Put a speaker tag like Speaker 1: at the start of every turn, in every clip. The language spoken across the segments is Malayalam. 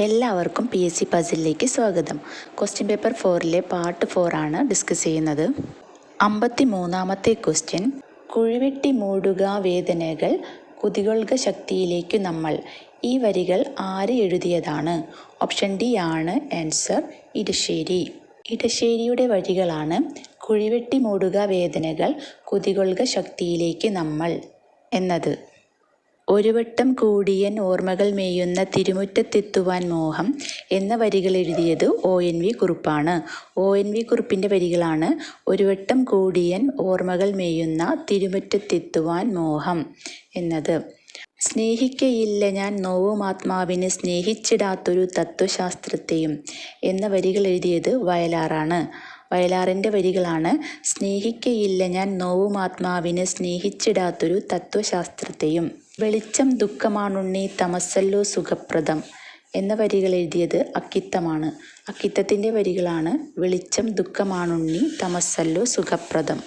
Speaker 1: എല്ലാവർക്കും PSC പസിലിലേക്ക് സ്വാഗതം. ക്വസ്റ്റ്യൻ പേപ്പർ 4-ലെ പാർട്ട് 4 ആണ് ഡിസ്കസ് ചെയ്യുന്നത്. 53-ാമത്തെ ക്വസ്റ്റ്യൻ, കുഴിവെട്ടി മൂടുക വേദനകൾ കുതികൊള്ളുക ശക്തിയിലേക്ക് നമ്മൾ. ഈ വരികൾ ആര് എഴുതിയതാണ്? ഓപ്ഷൻ ഡി ആണ് ആൻസർ, ഇടശ്ശേരി. ഇടശ്ശേരിയുടെ വരികളാണ് കുഴിവെട്ടി മൂടുക വേദനകൾ കുതികൊള്ളുക ശക്തിയിലേക്ക് നമ്മൾ എന്നത്. ഒരു വട്ടം കൂടിയൻ ഓർമ്മകൾ മേയുന്ന തിരുമുറ്റത്തെത്തുവാൻ മോഹം എന്ന വരികൾ എഴുതിയത് ONV കുറുപ്പാണ്. ONV കുറുപ്പിൻ്റെ വരികളാണ് ഒരു വട്ടം കൂടിയൻ ഓർമ്മകൾ മേയുന്ന തിരുമുറ്റത്തെത്തുവാൻ മോഹം എന്നത്. സ്നേഹിക്കയില്ല ഞാൻ നോവുമാത്മാവിന് സ്നേഹിച്ചിടാത്തൊരു തത്വശാസ്ത്രത്തെയും എന്ന വരികൾ എഴുതിയത് വയലാറാണ്. വയലാറിൻ്റെ വരികളാണ് സ്നേഹിക്കയില്ല ഞാൻ നോവുമാത്മാവിന് സ്നേഹിച്ചിടാത്തൊരു തത്വശാസ്ത്രത്തെയും. വെളിച്ചം ദുഃഖമാണുണ്ണി തമസ്സല്ലോ സുഖപ്രദം എന്ന വരികൾ എഴുതിയത് അക്കിത്തമാണ്. അക്കിത്തത്തിൻ്റെ വരികളാണ് വെളിച്ചം ദുഃഖമാണുണ്ണി തമസ്സല്ലോ സുഖപ്രദം.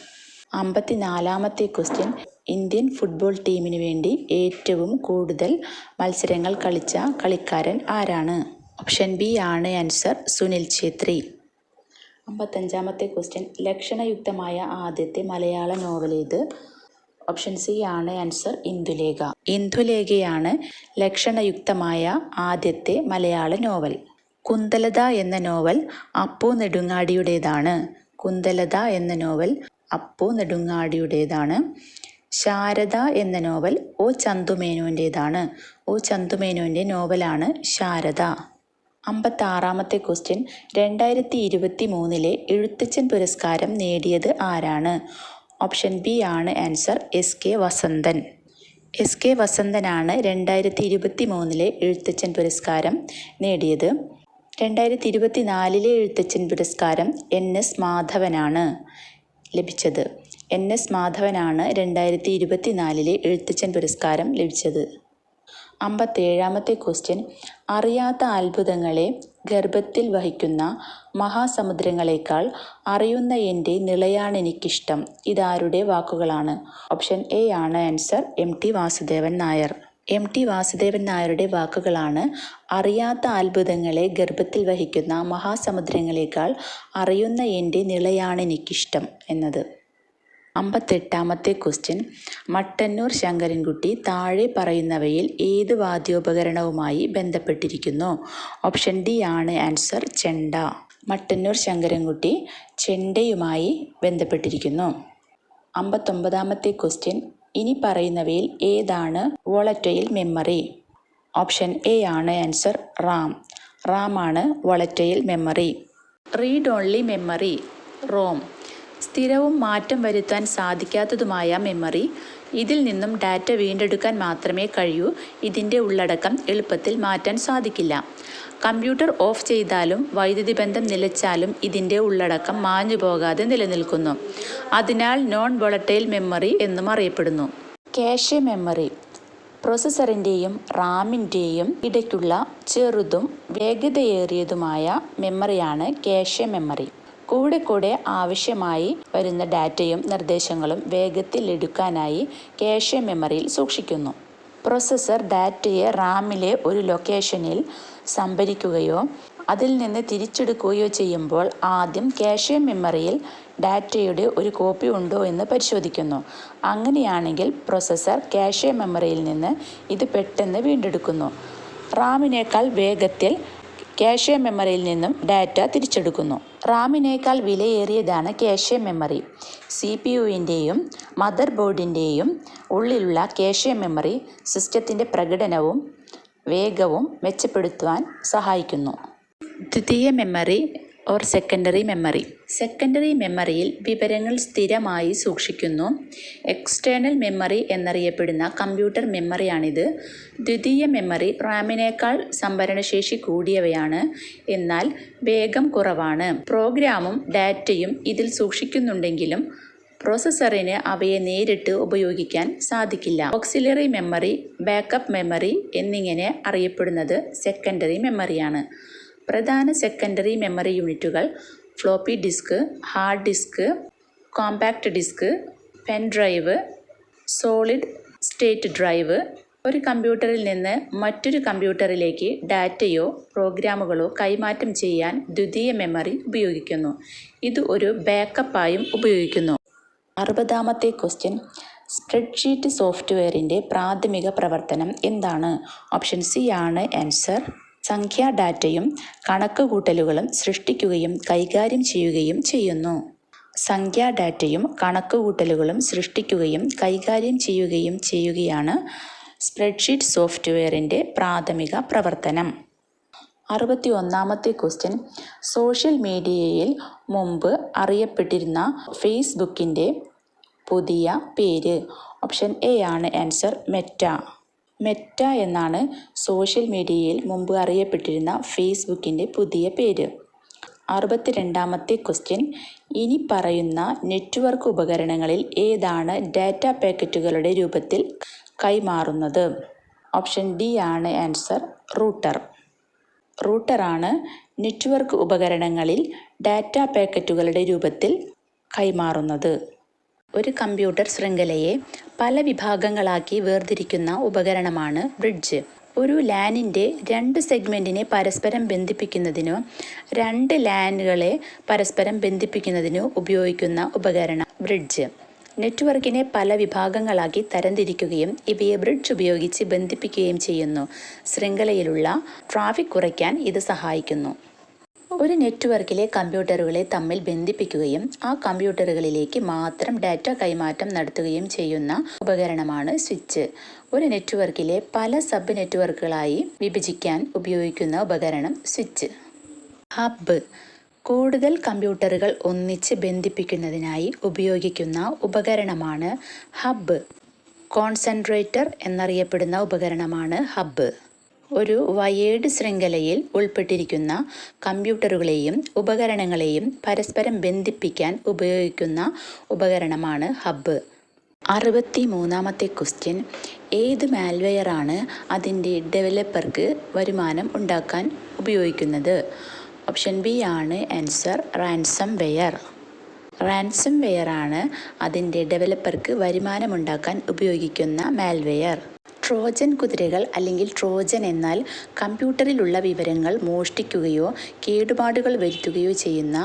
Speaker 1: 54-ാമത്തെ ക്വസ്റ്റ്യൻ, ഇന്ത്യൻ ഫുട്ബോൾ ടീമിന് വേണ്ടി ഏറ്റവും കൂടുതൽ മത്സരങ്ങൾ കളിച്ച കളിക്കാരൻ ആരാണ്? ഓപ്ഷൻ ബി ആണ് ആൻസർ, സുനിൽ ഛേത്രി. 55-ാമത്തെ ക്വസ്റ്റ്യൻ, ലക്ഷണയുക്തമായ ആദ്യത്തെ മലയാള നോവലേത്? ഓപ്ഷൻ സി ആണ് ആൻസർ, ഇന്ദുലേഖ. ഇന്ദുലേഖയാണ് ലക്ഷണയുക്തമായ ആദ്യത്തെ മലയാള നോവൽ. കുന്തലത എന്ന നോവൽ അപ്പു നെടുങ്ങാടിയുടേതാണ്. കുന്തലത എന്ന നോവൽ അപ്പു നെടുങ്ങാടിയുടേതാണ്. ശാരദ എന്ന നോവൽ O ചന്തുമേനോൻ്റേതാണ്. O ചന്തുമേനോൻ്റെ നോവലാണ് ശാരദ. 56-ാമത്തെ ക്വസ്റ്റ്യൻ, 2023-ലെ എഴുത്തച്ഛൻ പുരസ്കാരം നേടിയത് ആരാണ്? ഓപ്ഷൻ ബി ആണ് ആൻസർ, SK വസന്തൻ. SK വസന്തനാണ് 2023-ലെ എഴുത്തച്ഛൻ പുരസ്കാരം നേടിയത്. 2024-ലെ എഴുത്തച്ഛൻ പുരസ്കാരം NS മാധവനാണ് ലഭിച്ചത്. NS മാധവനാണ് 2024-ലെ എഴുത്തച്ഛൻ പുരസ്കാരം ലഭിച്ചത്. 57-ാമത്തെ ക്വസ്റ്റ്യൻ, അറിയാത്ത അത്ഭുതങ്ങളെ ഗർഭത്തിൽ വഹിക്കുന്ന മഹാസമുദ്രങ്ങളെക്കാൾ അറിയുന്ന എൻ്റെ നിളയാണെനിക്കിഷ്ടം. ഇതാരുടെ വാക്കുകളാണ്? ഓപ്ഷൻ എ ആണ് answer, MT Vasudevan Nair. MT Vasudevan നായരുടെ വാക്കുകളാണ് അറിയാത്ത അത്ഭുതങ്ങളെ ഗർഭത്തിൽ വഹിക്കുന്ന മഹാസമുദ്രങ്ങളെക്കാൾ അറിയുന്ന എൻ്റെ നിളയാണെനിക്കിഷ്ടം എന്നത്. 58-ാമത്തെ ക്വസ്റ്റ്യൻ, മട്ടന്നൂർ ശങ്കരൻകുട്ടി താഴെ പറയുന്നവയിൽ ഏത് വാദ്യോപകരണവുമായി ബന്ധപ്പെട്ടിരിക്കുന്നു? ഓപ്ഷൻ ഡി ആണ് ആൻസർ, ചെണ്ട. മട്ടന്നൂർ ശങ്കരൻകുട്ടി ചെണ്ടയുമായി ബന്ധപ്പെട്ടിരിക്കുന്നു. 59-ാമത്തെ ക്വസ്റ്റ്യൻ, ഇനി പറയുന്നവയിൽ ഏതാണ് വോളറ്റൈൽ മെമ്മറി? ഓപ്ഷൻ എ ആണ് ആൻസർ, റാം. റാം ആണ് volatile memory. Read only memory, ROM. സ്ഥിരവും മാറ്റം വരുത്താൻ സാധിക്കാത്തതുമായ മെമ്മറി. ഇതിൽ നിന്നും ഡാറ്റ വീണ്ടെടുക്കാൻ മാത്രമേ കഴിയൂ. ഇതിൻ്റെ ഉള്ളടക്കം എളുപ്പത്തിൽ മാറ്റാൻ സാധിക്കില്ല. കമ്പ്യൂട്ടർ ഓഫ് ചെയ്താലും വൈദ്യുതി ബന്ധം നിലച്ചാലും ഇതിൻ്റെ ഉള്ളടക്കം മാഞ്ഞു പോകാതെ നിലനിൽക്കുന്നു. അതിനാൽ നോൺ വോളറ്റൈൽ മെമ്മറി എന്നും അറിയപ്പെടുന്നു. Cache memory. പ്രോസസ്സറിൻ്റെയും റാമിൻ്റെയും ഇടയ്ക്കുള്ള ചെറുതും വേഗതയേറിയതുമായ മെമ്മറിയാണ് കാഷെ മെമ്മറി. കൂടെ ആവശ്യമായി വരുന്ന ഡാറ്റയും നിർദ്ദേശങ്ങളും വേഗത്തിൽ എടുക്കാനായി കാഷെ മെമ്മറിയിൽ സൂക്ഷിക്കുന്നു. പ്രോസസ്സർ ഡാറ്റയെ റാമിലെ ഒരു ലൊക്കേഷനിൽ സംഭരിക്കുകയോ അതിൽ നിന്ന് തിരിച്ചെടുക്കുകയോ ചെയ്യുമ്പോൾ ആദ്യം കാഷെ മെമ്മറിയിൽ ഡാറ്റയുടെ ഒരു കോപ്പി ഉണ്ടോ എന്ന് പരിശോധിക്കുന്നു. അങ്ങനെയാണെങ്കിൽ പ്രോസസ്സർ കാഷെ മെമ്മറിയിൽ നിന്ന് ഇത് പെട്ടെന്ന് വീണ്ടെടുക്കുന്നു. റാമിനേക്കാൾ വേഗത്തിൽ കാഷെ മെമ്മറിയിൽ നിന്നും ഡാറ്റ തിരിച്ചെടുക്കുന്നു. റാമിനേക്കാൾ വിലയേറിയതാണ് കാഷെ മെമ്മറി. CPU-ൻ്റെയും മദർ ബോർഡിൻ്റെയും ഉള്ളിലുള്ള കാഷെ മെമ്മറി സിസ്റ്റത്തിൻ്റെ പ്രകടനവും വേഗവും മെച്ചപ്പെടുത്തുവാൻ സഹായിക്കുന്നു. ദ്വിതീയ memory or secondary memory. Secondary മെമ്മറിയിൽ വിവരങ്ങൾ സ്ഥിരമായി സൂക്ഷിക്കുന്നു. എക്സ്റ്റേണൽ മെമ്മറി എന്നറിയപ്പെടുന്ന കമ്പ്യൂട്ടർ മെമ്മറിയാണിത്. ദ്വിതീയ മെമ്മറി റാമിനേക്കാൾ സംഭരണശേഷി കൂടിയവയാണ്, എന്നാൽ വേഗം കുറവാണ്. പ്രോഗ്രാമും ഡാറ്റയും ഇതിൽ സൂക്ഷിക്കുന്നുണ്ടെങ്കിലും പ്രോസസ്സറിന് അവയെ നേരിട്ട് ഉപയോഗിക്കാൻ സാധിക്കില്ല. ഓക്സിലറി മെമ്മറി, ബാക്കപ്പ് മെമ്മറി എന്നിങ്ങനെ അറിയപ്പെടുന്നത് സെക്കൻഡറി മെമ്മറിയാണ്. പ്രധാന സെക്കൻഡറി മെമ്മറി യൂണിറ്റുകൾ floppy disk, hard disk, compact disk, pen drive, solid state drive, ഒരു കമ്പ്യൂട്ടറിൽ നിന്ന് മറ്റൊരു കമ്പ്യൂട്ടറിലേക്ക് ഡാറ്റയോ പ്രോഗ്രാമുകളോ കൈമാറ്റം ചെയ്യാൻ ദ്വിതീയ മെമ്മറി ഉപയോഗിക്കുന്നു. ഇത് ഒരു ബാക്കപ്പായും ഉപയോഗിക്കുന്നു. 60-ാമത്തെ ക്വസ്റ്റ്യൻ. സ്പ്രെഡ്ഷീറ്റ് സോഫ്റ്റ്വെയറിൻ്റെ പ്രാഥമിക പ്രവർത്തനം എന്താണ്? ഓപ്ഷൻ സി ആണ് ആൻസർ. സംഖ്യാ ഡാറ്റയും കണക്കുകൂട്ടലുകളും സൃഷ്ടിക്കുകയും കൈകാര്യം ചെയ്യുകയും ചെയ്യുന്നു. സംഖ്യാ ഡാറ്റയും കണക്കുകൂട്ടലുകളും സൃഷ്ടിക്കുകയും കൈകാര്യം ചെയ്യുകയാണ് സ്പ്രെഡ്ഷീറ്റ് സോഫ്റ്റ്വെയറിൻ്റെ പ്രാഥമിക പ്രവർത്തനം. 61-ാമത്തെ ക്വസ്റ്റ്യൻ. സോഷ്യൽ മീഡിയയിൽ മുമ്പ് അറിയപ്പെട്ടിരുന്ന ഫേസ്ബുക്കിൻ്റെ പുതിയ പേര്? ഓപ്ഷൻ എ ആണ് ആൻസർ. മെറ്റ. മെറ്റ എന്നാണ് സോഷ്യൽ മീഡിയയിൽ മുമ്പ് അറിയപ്പെട്ടിരുന്ന ഫേസ്ബുക്കിൻ്റെ പുതിയ പേര്. 62-ാമത്തെ ക്വസ്റ്റ്യൻ. ഇനി പറയുന്ന നെറ്റ്വർക്ക് ഉപകരണങ്ങളിൽ ഏതാണ് ഡാറ്റ പാക്കറ്റുകളുടെ രൂപത്തിൽ കൈമാറുന്നത്? ഓപ്ഷൻ ഡി ആണ് ആൻസർ. റൂട്ടർ. റൂട്ടറാണ് നെറ്റ്വർക്ക് ഉപകരണങ്ങളിൽ ഡാറ്റ പാക്കറ്റുകളുടെ രൂപത്തിൽ കൈമാറുന്നത്. ഒരു കമ്പ്യൂട്ടർ ശൃംഖലയെ പല വിഭാഗങ്ങളാക്കി വേർതിരിക്കുന്ന ഉപകരണമാണ് ബ്രിഡ്ജ്. ഒരു ലാനിൻ്റെ 2 സെഗ്മെൻറ്റിനെ പരസ്പരം ബന്ധിപ്പിക്കുന്നതിനോ 2 ലാനുകളെ പരസ്പരം ബന്ധിപ്പിക്കുന്നതിനോ ഉപയോഗിക്കുന്ന ഉപകരണം ബ്രിഡ്ജ്. നെറ്റ്വർക്കിനെ പല വിഭാഗങ്ങളാക്കി തരംതിരിക്കുകയും ഇവയെ ബ്രിഡ്ജ് ഉപയോഗിച്ച് ബന്ധിപ്പിക്കുകയും ചെയ്യുന്നു. ശൃംഖലയിലുള്ള ട്രാഫിക് കുറയ്ക്കാൻ ഇത് സഹായിക്കുന്നു. ഒരു നെറ്റ്വർക്കിലെ കമ്പ്യൂട്ടറുകളെ തമ്മിൽ ബന്ധിപ്പിക്കുകയും ആ കമ്പ്യൂട്ടറുകളിലേക്ക് മാത്രം ഡാറ്റ കൈമാറ്റം നടത്തുകയും ചെയ്യുന്ന ഉപകരണമാണ് സ്വിച്ച്. ഒരു നെറ്റ്വർക്കിലെ പല സബ് നെറ്റ്വർക്കുകളായി വിഭജിക്കാൻ ഉപയോഗിക്കുന്ന ഉപകരണം സ്വിച്ച്. ഹബ്ബ്. കൂടുതൽ കമ്പ്യൂട്ടറുകൾ ഒന്നിച്ച് ബന്ധിപ്പിക്കുന്നതിനായി ഉപയോഗിക്കുന്ന ഉപകരണമാണ് ഹബ്ബ്. കോൺസെൻട്രേറ്റർ എന്നറിയപ്പെടുന്ന ഉപകരണമാണ് ഹബ്ബ്. ഒരു വയേർഡ് ശൃംഖലയിൽ ഉൾപ്പെട്ടിരിക്കുന്ന കമ്പ്യൂട്ടറുകളെയും ഉപകരണങ്ങളെയും പരസ്പരം ബന്ധിപ്പിക്കാൻ ഉപയോഗിക്കുന്ന ഉപകരണമാണ് ഹബ്ബ്. 63-ാമത്തെ ക്വസ്റ്റ്യൻ. ഏത് മാൽവെയറാണ് അതിൻ്റെ ഡെവലപ്പർക്ക് വരുമാനം ഉണ്ടാക്കാൻ ഉപയോഗിക്കുന്നത്? ഓപ്ഷൻ ബി ആണ് ആൻസർ. Ransomware. റാൻസം വെയറാണ് അതിൻ്റെ ഡെവലപ്പർക്ക് വരുമാനമുണ്ടാക്കാൻ ഉപയോഗിക്കുന്ന മാൽവെയർ. ട്രോജൻ കുതിരകൾ അല്ലെങ്കിൽ ട്രോജൻ എന്നാൽ കമ്പ്യൂട്ടറിലുള്ള വിവരങ്ങൾ മോഷ്ടിക്കുകയോ കേടുപാടുകൾ വരുത്തുകയോ ചെയ്യുന്ന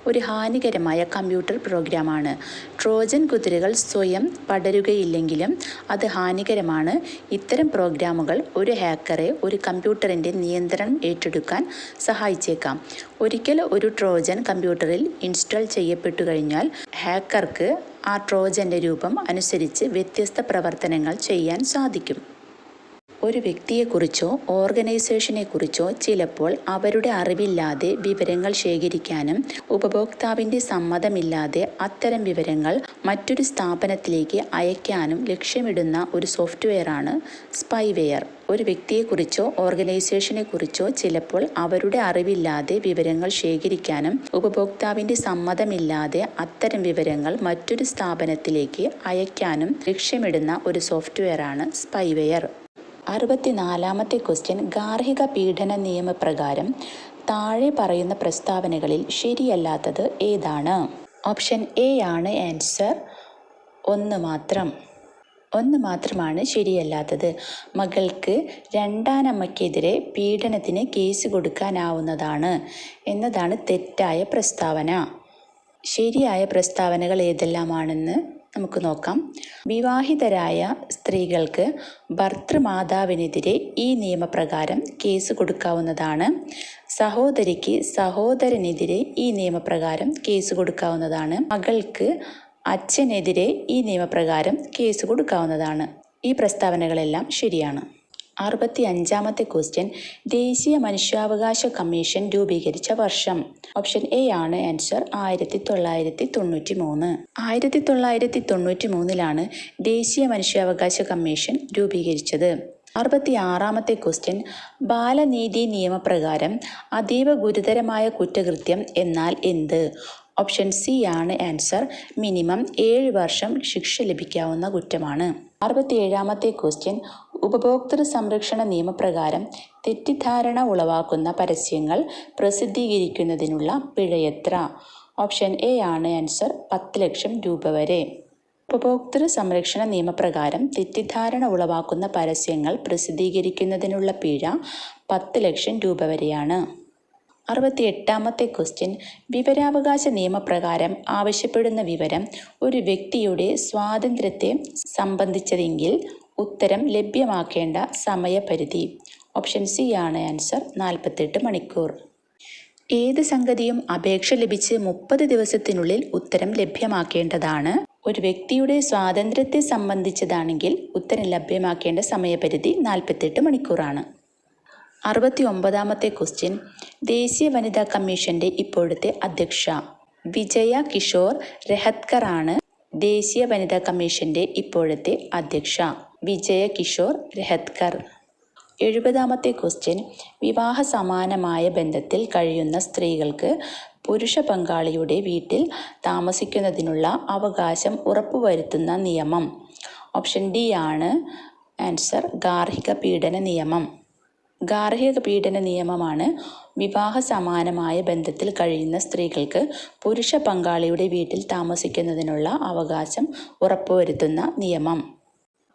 Speaker 1: ഒരു ഹാനികരമായ കമ്പ്യൂട്ടർ പ്രോഗ്രാമാണ്. ട്രോജൻ കുതിരകൾ സ്വയം പടരുകയില്ലെങ്കിലും അത് ഹാനികരമാണ്. ഇത്തരം പ്രോഗ്രാമുകൾ ഒരു ഹാക്കറെ ഒരു കമ്പ്യൂട്ടറിൻ്റെ നിയന്ത്രണം ഏറ്റെടുക്കാൻ സഹായിച്ചേക്കാം. ഒരിക്കൽ ഒരു ട്രോജൻ കമ്പ്യൂട്ടറിൽ ഇൻസ്റ്റാൾ ചെയ്യപ്പെട്ടു കഴിഞ്ഞാൽ ഹാക്കർക്ക് ആ ട്രോജൻ്റെ രൂപം അനുസരിച്ച് വ്യത്യസ്ത പ്രവർത്തനങ്ങൾ ചെയ്യാൻ സാധിക്കും. ഒരു വ്യക്തിയെക്കുറിച്ചോ ഓർഗനൈസേഷനെക്കുറിച്ചോ ചിലപ്പോൾ അവരുടെ അറിവില്ലാതെ വിവരങ്ങൾ ശേഖരിക്കാനും ഉപഭോക്താവിൻ്റെ സമ്മതമില്ലാതെ അത്തരം വിവരങ്ങൾ മറ്റൊരു സ്ഥാപനത്തിലേക്ക് അയക്കാനും ലക്ഷ്യമിടുന്ന ഒരു സോഫ്റ്റ്വെയറാണ് സ്പൈവെയർ. ഒരു വ്യക്തിയെക്കുറിച്ചോ ഓർഗനൈസേഷനെക്കുറിച്ചോ ചിലപ്പോൾ അവരുടെ അറിവില്ലാതെ വിവരങ്ങൾ ശേഖരിക്കാനും ഉപഭോക്താവിൻ്റെ സമ്മതമില്ലാതെ അത്തരം വിവരങ്ങൾ മറ്റൊരു സ്ഥാപനത്തിലേക്ക് അയക്കാനും ലക്ഷ്യമിടുന്ന ഒരു സോഫ്റ്റ്വെയറാണ് സ്പൈവെയർ. 64-ാമത്തെ ക്വസ്റ്റ്യൻ. ഗാർഹിക പീഡന നിയമപ്രകാരം താഴെ പറയുന്ന പ്രസ്താവനകളിൽ ശരിയല്ലാത്തത് ഏതാണ്? ഓപ്ഷൻ എ ആണ് ആൻസർ. ഒന്ന് മാത്രമാണ് ശരിയല്ലാത്തത്. മകൾക്ക് രണ്ടാനമ്മയ്ക്കെതിരെ പീഡനത്തിന് കേസ് കൊടുക്കാനാവുന്നതാണ് എന്നതാണ് തെറ്റായ പ്രസ്താവന. ശരിയായ പ്രസ്താവനകൾ ഏതെല്ലാമാണെന്ന് നമുക്ക് നോക്കാം. വിവാഹിതരായ സ്ത്രീകൾക്ക് ഭർതൃമാതാവിനെതിരെ ഈ നിയമപ്രകാരം കേസ് കൊടുക്കാവുന്നതാണ്. സഹോദരിക്ക് സഹോദരനെതിരെ ഈ നിയമപ്രകാരം കേസ് കൊടുക്കാവുന്നതാണ്. മകൾക്ക് അച്ഛനെതിരെ ഈ നിയമപ്രകാരം കേസ് കൊടുക്കാവുന്നതാണ്. ഈ പ്രസ്താവനകളെല്ലാം ശരിയാണ്. 65-ാമത്തെ ക്വസ്റ്റ്യൻ. ദേശീയ മനുഷ്യാവകാശ കമ്മീഷൻ രൂപീകരിച്ച വർഷം? ഓപ്ഷൻ എ ആണ് ആൻസർ. 1993. 1993 ദേശീയ മനുഷ്യാവകാശ കമ്മീഷൻ രൂപീകരിച്ചത്. 66-ാമത്തെ ക്വസ്റ്റ്യൻ. ബാലനീതി നിയമപ്രകാരം അതീവ ഗുരുതരമായ കുറ്റകൃത്യം എന്നാൽ എന്ത്? ഓപ്ഷൻ സി ആണ് ആൻസർ. മിനിമം 7 വർഷം ശിക്ഷ ലഭിക്കാവുന്ന കുറ്റമാണ്. 67-ാമത്തെ ക്വസ്റ്റ്യൻ. ഉപഭോക്തൃ സംരക്ഷണ നിയമപ്രകാരം തെറ്റിദ്ധാരണ ഉളവാക്കുന്ന പരസ്യങ്ങൾ പ്രസിദ്ധീകരിക്കുന്നതിനുള്ള പിഴയെത്ര? ഓപ്ഷൻ എ ആണ് ആൻസർ. 10 ലക്ഷം രൂപ വരെ. ഉപഭോക്തൃ സംരക്ഷണ നിയമപ്രകാരം തെറ്റിദ്ധാരണ ഉളവാക്കുന്ന പരസ്യങ്ങൾ പ്രസിദ്ധീകരിക്കുന്നതിനുള്ള പിഴ 10 ലക്ഷം രൂപ വരെയാണ്. 68ാമത്തെ ക്വസ്റ്റ്യൻ, വിവരാവകാശ നിയമപ്രകാരം ആവശ്യപ്പെടുന്ന വിവരം ഒരു വ്യക്തിയുടെ സ്വാതന്ത്ര്യത്തെ സംബന്ധിച്ചതെങ്കിൽ ഉത്തരം ലഭ്യമാക്കേണ്ട സമയപരിധി. ഓപ്ഷൻ സി ആണ് ആൻസർ, 48 മണിക്കൂർ. ഏത് സംഗതിയും അപേക്ഷ ലഭിച്ച് 30 ദിവസത്തിനുള്ളിൽ ഉത്തരം ലഭ്യമാക്കേണ്ടതാണ്. ഒരു വ്യക്തിയുടെ സ്വാതന്ത്ര്യത്തെ സംബന്ധിച്ചതാണെങ്കിൽ ഉത്തരം ലഭ്യമാക്കേണ്ട സമയപരിധി 48 മണിക്കൂറാണ്. 69ാമത്തെ ക്വസ്റ്റ്യൻ, ദേശീയ വനിതാ കമ്മീഷന്റെ ഇപ്പോഴത്തെ അധ്യക്ഷ. വിജയ കിഷോർ രഹത്കർ ആണ് ദേശീയ വനിതാ കമ്മീഷന്റെ ഇപ്പോഴത്തെ അധ്യക്ഷ. വിജയ കിഷോർ രഹത്കർ. 70ാമത്തെ ക്വസ്റ്റ്യൻ, വിവാഹ സമാനമായ ബന്ധത്തിൽ കഴിയുന്ന സ്ത്രീകൾക്ക് പുരുഷ പങ്കാളിയുടെ വീട്ടിൽ താമസിക്കുന്നതിനുള്ള അവകാശം ഉറപ്പുവരുത്തുന്ന നിയമം. ഓപ്ഷൻ ഡി ആണ് ആൻസർ, ഗാർഹിക പീഡന നിയമം. ഗാർഹിക പീഡന നിയമമാണ് വിവാഹ സമാനമായ ബന്ധത്തിൽ കഴിയുന്ന സ്ത്രീകൾക്ക് പുരുഷ പങ്കാളിയുടെ വീട്ടിൽ താമസിക്കുന്നതിനുള്ള അവകാശം ഉറപ്പുവരുത്തുന്ന നിയമം.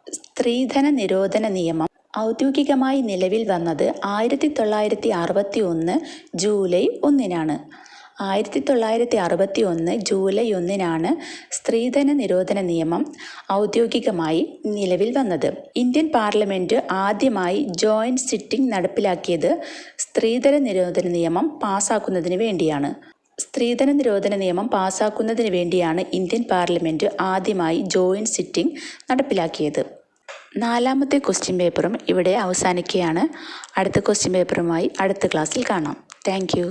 Speaker 1: സ്ത്രീധന നിരോധന നിയമം ഔദ്യോഗികമായി നിലവിൽ വന്നത് 1961 ജൂലൈ 1-നാണ്. 1961 ജൂലൈ 1-നാണ് സ്ത്രീധന നിരോധന നിയമം ഔദ്യോഗികമായി നിലവിൽ വന്നത്. ഇന്ത്യൻ പാർലമെൻറ്റ് ആദ്യമായി ജോയിൻറ്റ് സിറ്റിംഗ് നടപ്പിലാക്കിയത് സ്ത്രീധന നിരോധന നിയമം പാസ്സാക്കുന്നതിന് വേണ്ടിയാണ്. സ്ത്രീധന നിരോധന നിയമം പാസ്സാക്കുന്നതിന് വേണ്ടിയാണ് ഇന്ത്യൻ പാർലമെൻറ്റ് ആദ്യമായി ജോയിൻറ്റ് സിറ്റിംഗ് നടപ്പിലാക്കിയത്. 4ാമത്തെ ക്വസ്റ്റ്യൻ പേപ്പറും ഇവിടെ അവസാനിക്കുകയാണ്. അടുത്ത ക്വസ്റ്റ്യൻ പേപ്പറുമായി അടുത്ത ക്ലാസ്സിൽ കാണാം. Thank you.